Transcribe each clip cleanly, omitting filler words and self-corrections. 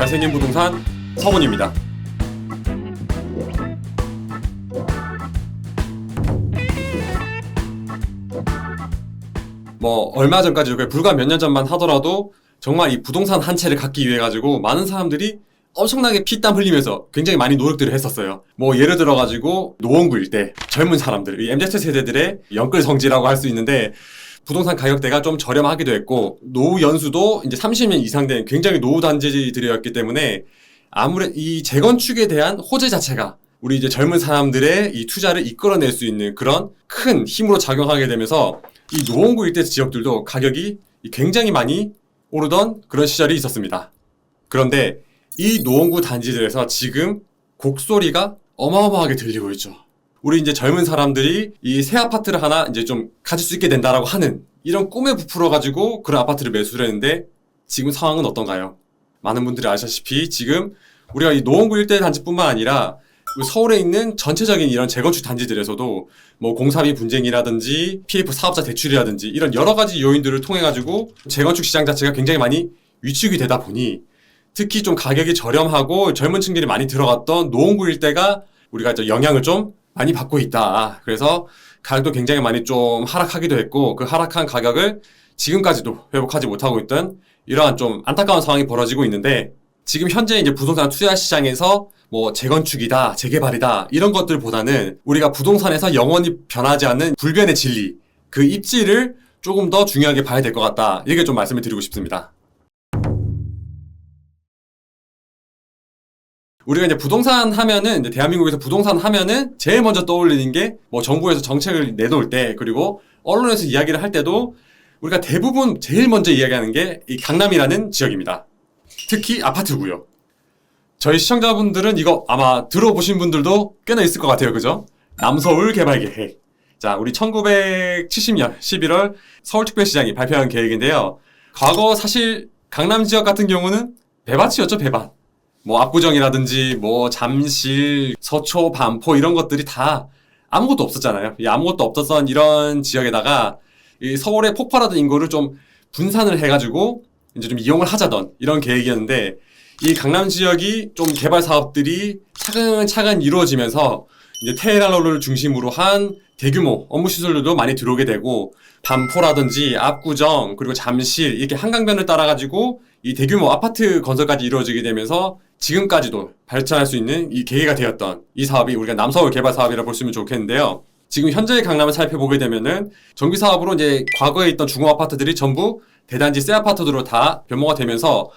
잘생긴 부동산 서문입니다. 뭐 얼마 전까지 불과 몇 년 전만 하더라도 정말 이 부동산 한 채를 갖기 위해 가지고 많은 사람들이 엄청나게 피땀 흘리면서 굉장히 많이 노력들을 했었어요. 뭐 예를 들어 가지고 노원구 일대 젊은 사람들, 이 MZ 세대들의 영끌성지라고 할 수 있는데 부동산 가격대가 좀 저렴하기도 했고 노후 연수도 이제 30년 이상 된 굉장히 노후 단지들이었기 때문에 아무래도 이 재건축에 대한 호재 자체가 우리 이제 젊은 사람들의 이 투자를 이끌어낼 수 있는 그런 큰 힘으로 작용하게 되면서 이 노원구 일대 지역들도 가격이 굉장히 많이 오르던 그런 시절이 있었습니다. 그런데 이 노원구 단지들에서 지금 곡소리가 어마어마하게 들리고 있죠. 우리 이제 젊은 사람들이 이 새 아파트를 하나 이제 좀 가질 수 있게 된다라고 하는 이런 꿈에 부풀어가지고 그런 아파트를 매수를 했는데 지금 상황은 어떤가요? 많은 분들이 아시다시피 지금 우리가 이 노원구 일대 단지뿐만 아니라 서울에 있는 전체적인 이런 재건축 단지들에서도 뭐 공사비 분쟁이라든지 PF 사업자 대출이라든지 이런 여러 가지 요인들을 통해 가지고 재건축 시장 자체가 굉장히 많이 위축이 되다 보니 특히 좀 가격이 저렴하고 젊은 층들이 많이 들어갔던 노원구 일대가 우리가 이제 영향을 좀 많이 받고 있다. 그래서 가격도 굉장히 많이 좀 하락하기도 했고 그 하락한 가격을 지금까지도 회복하지 못하고 있던 이러한 좀 안타까운 상황이 벌어지고 있는데 지금 현재 이제 부동산 투자 시장에서 뭐 재건축이다, 재개발이다 이런 것들보다는 우리가 부동산에서 영원히 변하지 않는 불변의 진리 그 입지를 조금 더 중요하게 봐야 될 것 같다. 이렇게 좀 말씀을 드리고 싶습니다. 우리가 이제 부동산 하면은 이제 대한민국에서 부동산 하면은 제일 먼저 떠올리는 게 뭐 정부에서 정책을 내놓을 때 그리고 언론에서 이야기를 할 때도 우리가 대부분 제일 먼저 이야기하는 게 이 강남이라는 지역입니다. 특히 아파트 구역. 저희 시청자분들은 이거 아마 들어보신 분들도 꽤나 있을 것 같아요. 그죠? 남서울 개발 계획. 자, 우리 1970년 11월 서울특별시장이 발표한 계획인데요. 과거 사실 강남 지역 같은 경우는 배밭이었죠, 배밭. 뭐 압구정이라든지 뭐 잠실, 서초, 반포 이런 것들이 다 아무것도 없었잖아요. 이 아무것도 없었던 이런 지역에다가 이 서울의 폭발하던 인구를 좀 분산을 해가지고 이제 좀 이용을 하자던 이런 계획이었는데 이 강남 지역이 좀 개발 사업들이 차근차근 이루어지면서 이제 테헤란로를 중심으로 한 대규모 업무 시설들도 많이 들어오게 되고 반포라든지 압구정 그리고 잠실 이렇게 한강변을 따라가지고 이 대규모 아파트 건설까지 이루어지게 되면서 지금까지도 발전할 수 있는 이 계기가 되었던 이 사업이 우리가 남서울 개발 사업이라 볼 수 있으면 좋겠는데요. 지금 현재의 강남을 살펴보게 되면은 정비 사업으로 이제 과거에 있던 중공 아파트들이 전부 대단지 새 아파트로 다 변모가 되면서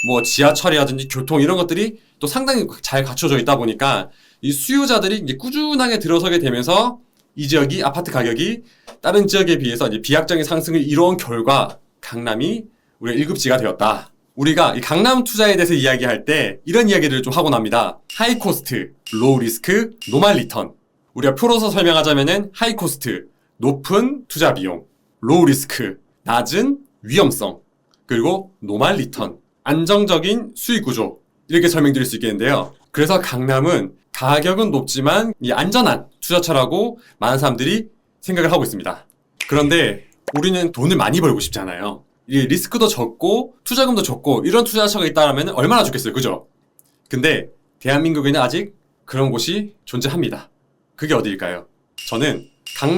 뭐 지하철이라든지 교통 이런 것들이 또 상당히 잘 갖춰져 있다 보니까 이 수요자들이 이제 꾸준하게 들어서게 되면서 이 지역이 아파트 가격이 다른 지역에 비해서 이제 비약적인 상승을 이뤄온 결과 강남이 우리가 1급지가 되었다. 우리가 이 강남 투자에 대해서 이야기할 때 이런 이야기를 좀 하곤 합니다. 하이 코스트, 로우 리스크, 노멀 리턴. 우리가 표로서 설명하자면은 하이 코스트, 높은 투자 비용, 로우 리스크, 낮은 위험성, 그리고 노멀 리턴, 안정적인 수익 구조 이렇게 설명드릴 수 있겠는데요. 그래서 강남은 가격은 높지만 이 안전한 투자처라고 많은 사람들이 생각을 하고 있습니다. 그런데 우리는 돈을 많이 벌고 싶잖아요. 이 리스크도 적고 투자금도 적고 이런 투자처가 있다면 얼마나 좋겠어요. 그죠? 근데 대한민국에는 아직 그런 곳이 존재합니다. 그게 어디일까요? 저는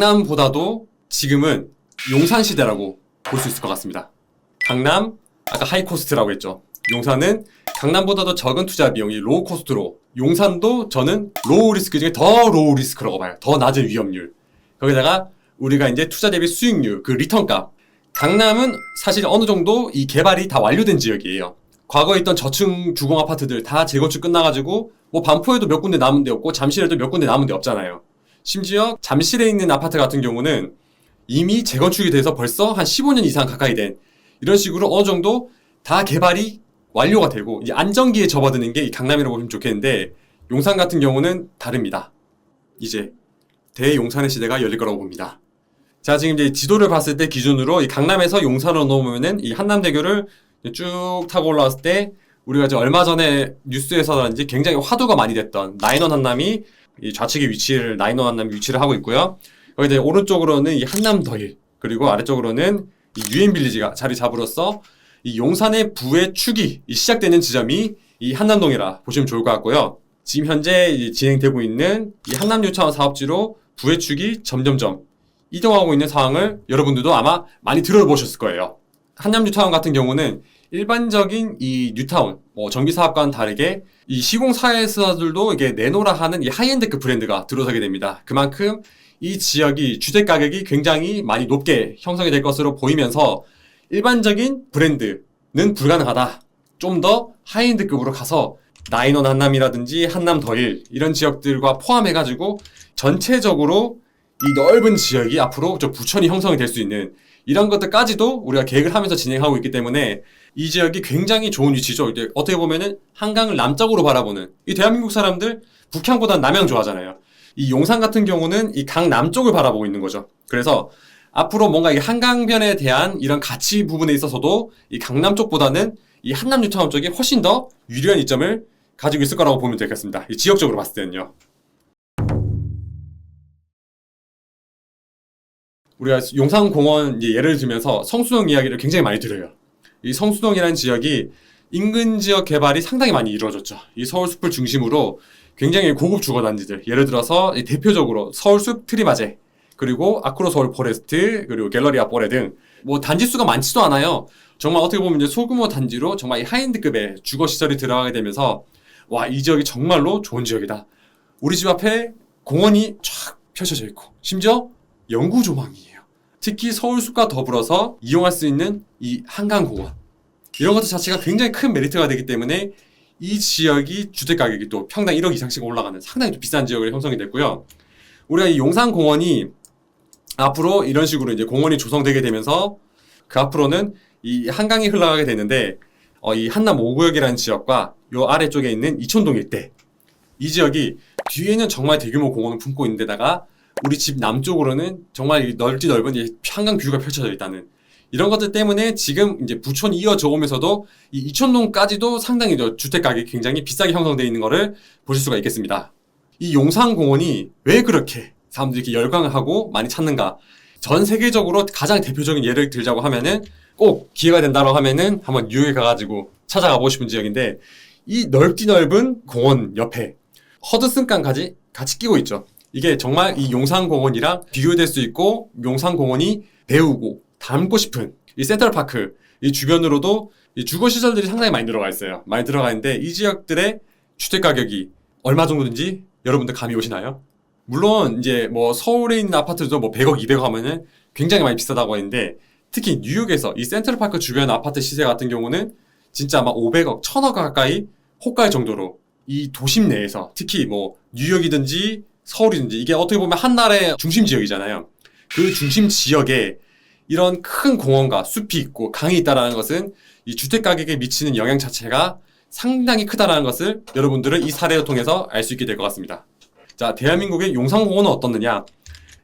강남보다도 지금은 용산시대라고 볼 수 있을 것 같습니다. 강남, 아까 하이코스트라고 했죠. 용산은 강남보다도 적은 투자 비용이 로우 코스트로 용산도 저는 로우 리스크 중에 더 로우 리스크라고 봐요. 더 낮은 위험률. 거기다가 우리가 이제 투자 대비 수익률, 그 리턴값. 강남은 사실 어느 정도 이 개발이 다 완료된 지역이에요. 과거에 있던 저층 주공 아파트들 다 재건축 끝나가지고 뭐 반포에도 몇 군데 남은 데 없고 잠실에도 몇 군데 남은 데 없잖아요. 심지어 잠실에 있는 아파트 같은 경우는 이미 재건축이 돼서 벌써 한 15년 이상 가까이 된 이런 식으로 어느 정도 다 개발이 완료가 되고 이제 안정기에 접어드는 게 이 강남이라고 보면 좋겠는데 용산 같은 경우는 다릅니다. 이제 대용산의 시대가 열릴 거라고 봅니다. 자, 지금 이제 지도를 봤을 때 기준으로 이 강남에서 용산으로 넘으면은 이 한남대교를 쭉 타고 올라왔을 때 우리가 이제 얼마 전에 뉴스에서든지 굉장히 화두가 많이 됐던 나인원 한남이 이 좌측에 나인원 한남이 위치를 하고 있고요. 거기 이제 오른쪽으로는 이 한남더일 그리고 아래쪽으로는 이 유엔빌리지가 자리 잡으로써 이 용산의 부의 축이 시작되는 지점이 이 한남동이라 보시면 좋을 것 같고요. 지금 현재 진행되고 있는 이 한남뉴타운 사업지로 부해축이 점점점 이동하고 있는 상황을 여러분들도 아마 많이 들어보셨을 거예요. 한남뉴타운 같은 경우는 일반적인 이 뉴타운, 정비 사업과는 다르게 이 시공사에서들도 이게 내놓으라 하는 이 하이엔드급 브랜드가 들어서게 됩니다. 그만큼 이 지역이 주택 가격이 굉장히 많이 높게 형성이 될 것으로 보이면서 일반적인 브랜드는 불가능하다. 좀 더 하이엔드급으로 가서 나인원 한남이라든지 한남 더힐 이런 지역들과 포함해가지고 전체적으로 이 넓은 지역이 앞으로 부촌이 형성이 될 수 있는 이런 것들까지도 우리가 계획을 하면서 진행하고 있기 때문에 이 지역이 굉장히 좋은 위치죠. 이제 어떻게 보면은 한강을 남쪽으로 바라보는 이 대한민국 사람들 북향보다는 남향 좋아하잖아요. 이 용산 같은 경우는 이 강 남쪽을 바라보고 있는 거죠. 그래서 앞으로 뭔가 이 한강변에 대한 이런 가치 부분에 있어서도 이 강남 쪽보다는 이 한남 뉴타운 쪽이 훨씬 더 유리한 이점을 가지고 있을 거라고 보면 되겠습니다. 이 지역적으로 봤을 때는요. 우리가 용산공원 예를 들면서 성수동 이야기를 굉장히 많이 들어요. 이 성수동이라는 지역이 인근 지역 개발이 상당히 많이 이루어졌죠. 이 서울숲을 중심으로 굉장히 고급 주거단지들, 예를 들어서 대표적으로 서울숲 트리마제, 그리고 아크로 서울 포레스트, 그리고 갤러리 아포레 등 단지 수가 많지도 않아요. 정말 어떻게 보면 이제 소규모 단지로 정말 이 하이엔드급의 주거 시설이 들어가게 되면서 와, 이 지역이 정말로 좋은 지역이다. 우리 집 앞에 공원이 쫙 펼쳐져 있고 심지어 영구 조망이에요. 특히 서울숲과 더불어서 이용할 수 있는 이 한강공원, 이런 것들 자체가 굉장히 큰 메리트가 되기 때문에 이 지역이 주택가격이 또 평당 1억 이상씩 올라가는 상당히 좀 비싼 지역으로 형성이 됐고요. 우리가 이 용산공원이 앞으로 이런 식으로 이제 공원이 조성되게 되면서 그 앞으로는 이 한강이 흘러가게 되는데 이 한남 5구역이라는 지역과 요 아래쪽에 있는 이촌동 일대, 이 지역이 뒤에는 정말 대규모 공원을 품고 있는 데다가 우리 집 남쪽으로는 정말 넓지 넓은 한강 뷰가 펼쳐져 있다는 이런 것들 때문에 지금 이제 부촌이 이어져 오면서도 이 이촌동까지도 상당히 주택 가격이 굉장히 비싸게 형성되어 있는 것을 보실 수가 있겠습니다. 이 용산공원이 왜 그렇게 사람들이 이렇게 열광을 하고 많이 찾는가? 전 세계적으로 가장 대표적인 예를 들자고 하면은 꼭 기회가 된다고 하면은 한번 뉴욕에 가가지고 찾아가 보고 싶은 지역인데, 이 넓디 넓은 공원 옆에 허드슨강까지 같이 끼고 있죠. 이게 정말 이 용산공원이랑 비교될 수 있고 용산공원이 배우고 닮고 싶은 이 센트럴파크 이 주변으로도 이 주거시설들이 상당히 많이 들어가 있어요. 많이 들어가 있는데 이 지역들의 주택가격이 얼마 정도인지 여러분들 감이 오시나요? 물론 이제 서울에 있는 아파트도 100억, 200억 하면은 굉장히 많이 비싸다고 했는데, 특히 뉴욕에서 이 센트럴파크 주변 아파트 시세 같은 경우는 진짜 막 500억, 1000억 가까이 호가일 정도로 이 도심 내에서 특히 뉴욕이든지 서울이든지 이게 어떻게 보면 한 나라의 중심 지역이잖아요. 그 중심 지역에 이런 큰 공원과 숲이 있고 강이 있다는 것은 이 주택 가격에 미치는 영향 자체가 상당히 크다는 것을 여러분들은 이 사례를 통해서 알 수 있게 될 것 같습니다. 자, 대한민국의 용산공원은 어떻느냐?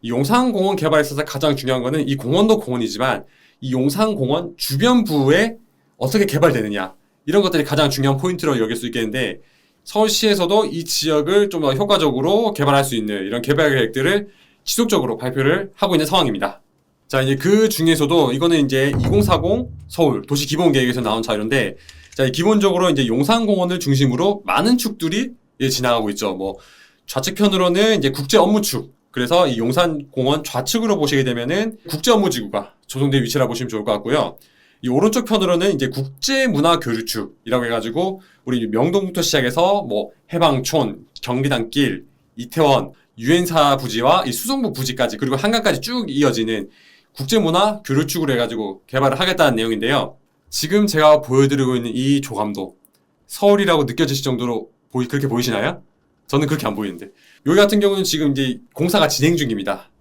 이 용산공원 개발에 있어서 가장 중요한 거는 이 공원도 공원이지만 이 용산공원 주변부에 어떻게 개발되느냐, 이런 것들이 가장 중요한 포인트로 여길 수 있겠는데, 서울시에서도 이 지역을 좀 더 효과적으로 개발할 수 있는 이런 개발 계획들을 지속적으로 발표를 하고 있는 상황입니다. 자, 이제 그 중에서도 이거는 이제 2040 서울 도시 기본 계획에서 나온 자료인데, 자, 기본적으로 이제 용산공원을 중심으로 많은 축들이 지나가고 있죠. 좌측편으로는 이제 국제 업무축. 그래서 이 용산공원 좌측으로 보시게 되면은 국제 업무지구가 조성된 위치라 보시면 좋을 것 같고요. 이 오른쪽 편으로는 이제 국제문화교류축이라고 해가지고 우리 명동부터 시작해서 해방촌, 경리단길, 이태원, 유엔사 부지와 이 수성구 부지까지 그리고 한강까지 쭉 이어지는 국제문화교류축으로 해가지고 개발을 하겠다는 내용인데요. 지금 제가 보여드리고 있는 이 조감도 서울이라고 느껴지실 정도로 그렇게 보이시나요? 저는 그렇게 안 보이는데, 여기 같은 경우는 지금 이제 공사가 진행 중입니다.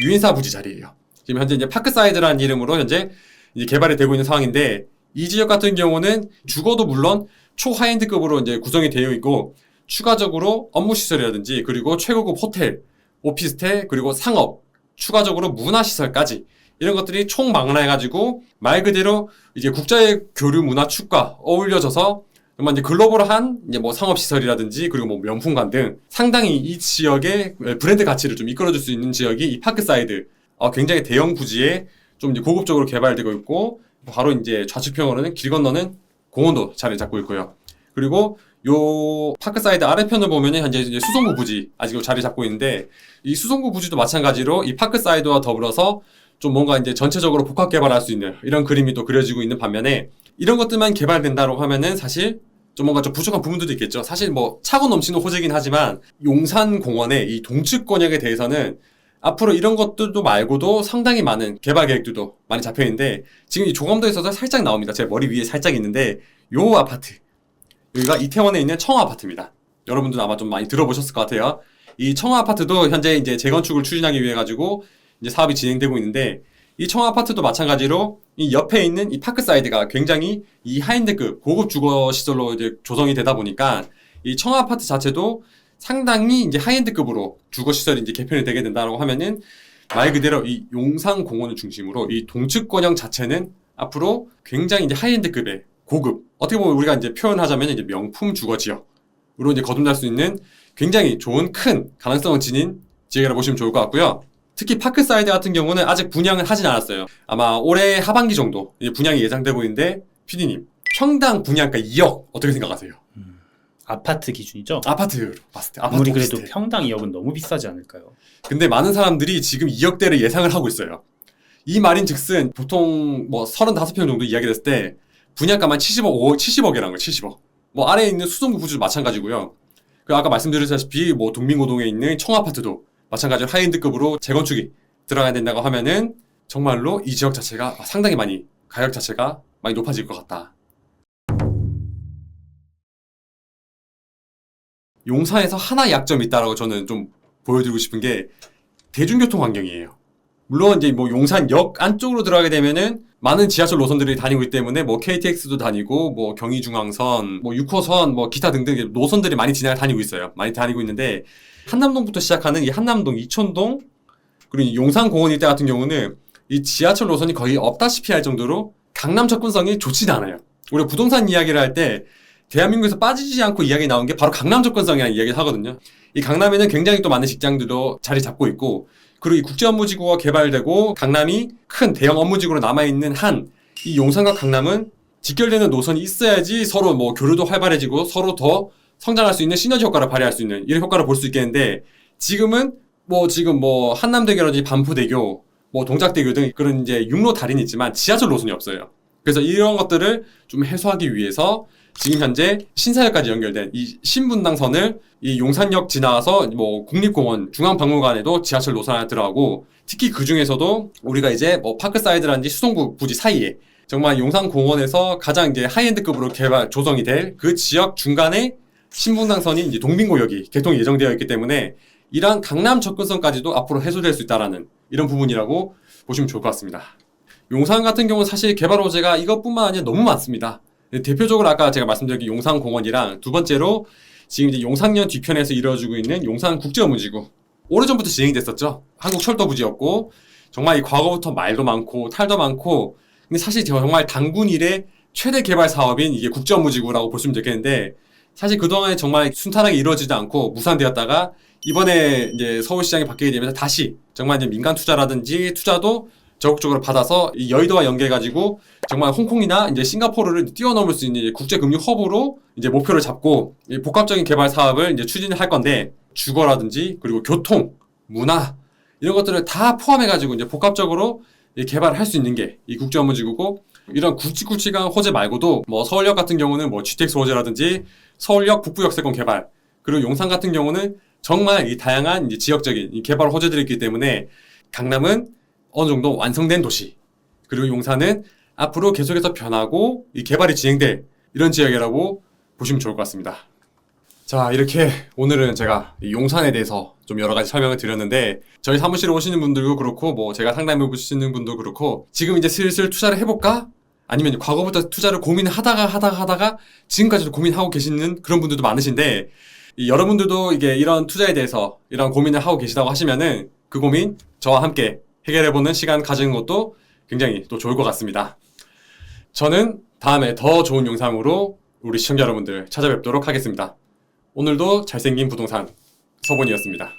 유엔사 부지 자리예요. 지금 현재 이제 파크사이드라는 이름으로 현재 이제 개발이 되고 있는 상황인데, 이 지역 같은 경우는 주거도 물론 초하이엔드급으로 이제 구성이 되어 있고, 추가적으로 업무시설이라든지 그리고 최고급 호텔, 오피스텔, 그리고 상업, 추가적으로 문화시설까지 이런 것들이 총망라해가지고 말 그대로 이제 국제 교류 문화 축과 어울려져서 정말 이제 글로벌한 이제 상업시설이라든지 그리고 명품관 등 상당히 이 지역의 브랜드 가치를 좀 이끌어줄 수 있는 지역이 이 파크사이드, 굉장히 대형 부지에 좀 이제 고급적으로 개발되고 있고, 바로 이제 좌측편으로는 길 건너는 공원도 자리 잡고 있고요. 그리고 요 파크사이드 아래편을 보면은 현재 이제 수성구 부지 아직도 자리 잡고 있는데 이 수성구 부지도 마찬가지로 이 파크사이드와 더불어서 좀 뭔가 이제 전체적으로 복합 개발할 수 있는 이런 그림이 또 그려지고 있는 반면에 이런 것들만 개발된다고 하면은 사실 좀 뭔가 좀 부족한 부분들도 있겠죠. 사실 뭐 차고 넘치는 호재긴 하지만 용산공원의 이 동측 권역에 대해서는 앞으로 이런 것들도 말고도 상당히 많은 개발 계획들도 많이 잡혀 있는데 지금 이 조감도에서도 살짝 나옵니다. 제 머리 위에 살짝 있는데 요 아파트 여기가 이태원에 있는 청아 아파트입니다. 여러분들도 아마 좀 많이 들어보셨을 것 같아요. 이 청아 아파트도 현재 이제 재건축을 추진하기 위해 가지고 이제 사업이 진행되고 있는데 이 청아 아파트도 마찬가지로 이 옆에 있는 이 파크사이드가 굉장히 이 하이엔드급 고급 주거 시설로 이제 조성이 되다 보니까 이 청아 아파트 자체도 상당히 이제 하이엔드급으로 주거 시설이 이제 개편이 되게 된다고 하면은 말 그대로 이 용산공원을 중심으로 이 동측권형 자체는 앞으로 굉장히 이제 하이엔드급의 고급 어떻게 보면 우리가 이제 표현하자면 이제 명품 주거 지역으로 이제 거듭날 수 있는 굉장히 좋은 큰 가능성을 지닌 지역이라고 보시면 좋을 것 같고요. 특히 파크사이드 같은 경우는 아직 분양을 하진 않았어요. 아마 올해 하반기 정도 이제 분양이 예상되고 있는데 PD님 평당 분양가 2억 어떻게 생각하세요? 아파트 기준이죠? 아파트로 봤을 때 아무리 그래도 평당 2억은 너무 비싸지 않을까요? 근데 많은 사람들이 지금 2억대를 예상을 하고 있어요. 이 말인 즉슨 보통 뭐 35평 정도 이야기를 했을 때 분양가만 70억이라는 거예요. 70억. 뭐 아래에 있는 수성구 부지도 마찬가지고요. 그 아까 말씀드렸다시피 뭐 동빙고동에 있는 청아파트도 마찬가지로 하이엔드급으로 재건축이 들어가야 된다고 하면은 정말로 이 지역 자체가 상당히 많이 가격 자체가 많이 높아질 것 같다. 용산에서 하나 약점이 있다라고 저는 좀 보여드리고 싶은 게 대중교통 환경이에요. 물론 이제 뭐 용산역 안쪽으로 들어가게 되면은 많은 지하철 노선들이 다니고 있기 때문에 뭐 KTX도 다니고 뭐 경의중앙선, 뭐 6호선, 뭐 기타 등등 노선들이 많이 다니고 있어요. 많이 다니고 있는데 한남동부터 시작하는 이 한남동, 이촌동 그리고 이 용산공원 일대 같은 경우는 이 지하철 노선이 거의 없다시피 할 정도로 강남 접근성이 좋지는 않아요. 우리가 부동산 이야기를 할 때 대한민국에서 빠지지 않고 이야기 나온 게 바로 강남 접근성이라는 이야기를 하거든요. 이 강남에는 굉장히 또 많은 직장들도 자리 잡고 있고 그리고 이 국제업무지구가 개발되고 강남이 큰 대형 업무지구로 남아있는 한 이 용산과 강남은 직결되는 노선이 있어야지 서로 뭐 교류도 활발해지고 서로 더 성장할 수 있는 시너지 효과를 발휘할 수 있는 이런 효과를 볼 수 있겠는데 지금 뭐 한남대교라든지 반포대교 뭐 동작대교 등 그런 이제 육로 다리는 있지만 지하철 노선이 없어요. 그래서 이런 것들을 좀 해소하기 위해서 지금 현재 신사역까지 연결된 이 신분당선을 이 용산역 지나서 뭐 국립공원 중앙박물관에도 지하철 노선 하나 들어가고 특히 그 중에서도 우리가 이제 뭐 파크사이드라든지 수성구 부지 사이에 정말 용산공원에서 가장 이제 하이엔드급으로 조성이 될 그 지역 중간에 신분당선이 이제 동빙고역이 개통이 예정되어 있기 때문에 이러한 강남 접근성까지도 앞으로 해소될 수 있다라는 이런 부분이라고 보시면 좋을 것 같습니다. 용산 같은 경우는 사실 개발 호재가 이것뿐만 아니라 너무 많습니다. 대표적으로 아까 제가 말씀드린 용산공원이랑 두 번째로 지금 이제 용산역 뒤편에서 이루어지고 있는 용산국제업무지구 오래전부터 진행이 됐었죠. 한국철도부지였고 정말 이 과거부터 말도 많고 탈도 많고 근데 사실 정말 단군 이래 최대 개발 사업인 이게 국제업무지구라고 보시면 되겠는데 사실 그동안에 정말 순탄하게 이루어지지 않고 무산되었다가 이번에 이제 서울시장이 바뀌게 되면서 다시 정말 이제 민간 투자라든지 투자도 적극적으로 받아서 이 여의도와 연계해가지고 정말 홍콩이나 이제 싱가포르를 뛰어넘을 수 있는 국제금융 허브로 이제 목표를 잡고 복합적인 개발 사업을 이제 추진할 건데 주거라든지 그리고 교통, 문화 이런 것들을 다 포함해가지고 이제 복합적으로 개발할 수 있는 게 이 국제업무지구고 이런 굵직굵직한 호재 말고도 뭐 서울역 같은 경우는 뭐 GTX 호재라든지 서울역 북부역세권 개발 그리고 용산 같은 경우는 정말 이 다양한 이제 지역적인 이 개발 호재들이 있기 때문에 강남은 어느 정도 완성된 도시 그리고 용산은 앞으로 계속해서 변하고 이 개발이 진행될 이런 지역이라고 보시면 좋을 것 같습니다. 자 이렇게 오늘은 제가 이 용산에 대해서 좀 여러 가지 설명을 드렸는데 저희 사무실에 오시는 분들도 그렇고 뭐 제가 상담해 보시는 분도 그렇고 지금 이제 슬슬 투자를 해볼까? 아니면 과거부터 투자를 고민을 하다가 지금까지도 고민하고 계시는 그런 분들도 많으신데 여러분들도 이게 이런 투자에 대해서 이런 고민을 하고 계시다고 하시면은 그 고민 저와 함께 해결해보는 시간 가지는 것도 굉장히 또 좋을 것 같습니다. 저는 다음에 더 좋은 영상으로 우리 시청자 여러분들 찾아뵙도록 하겠습니다. 오늘도 잘생긴 부동산 서본이었습니다.